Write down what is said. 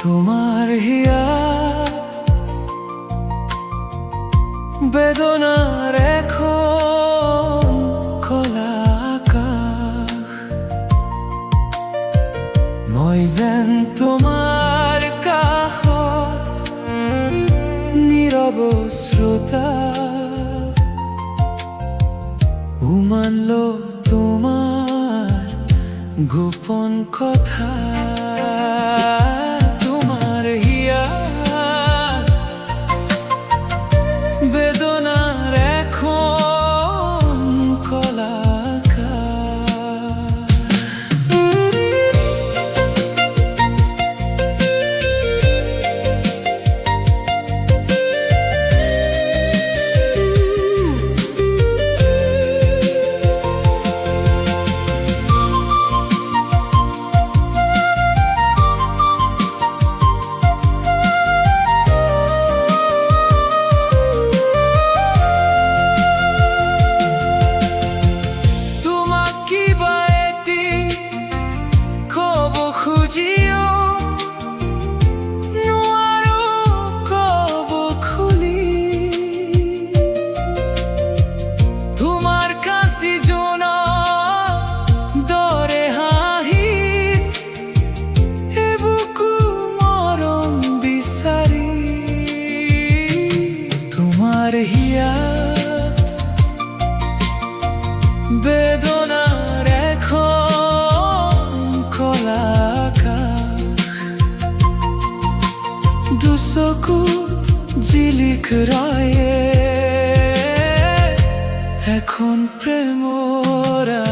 তোমার হিয়া বেদনার এখন খোলা আকাশ, মই যেন তোমাৰ কাষত নীৰৱ শ্ৰোতা, উমানলো তোমাৰ গোপন কথা। তোমার হিয়া বেদনার এখন খোলা আকাশ। বেদনার এখন খোলা আকাশ, দুচকুত জিলিক রয়ে এখন প্রেমরা।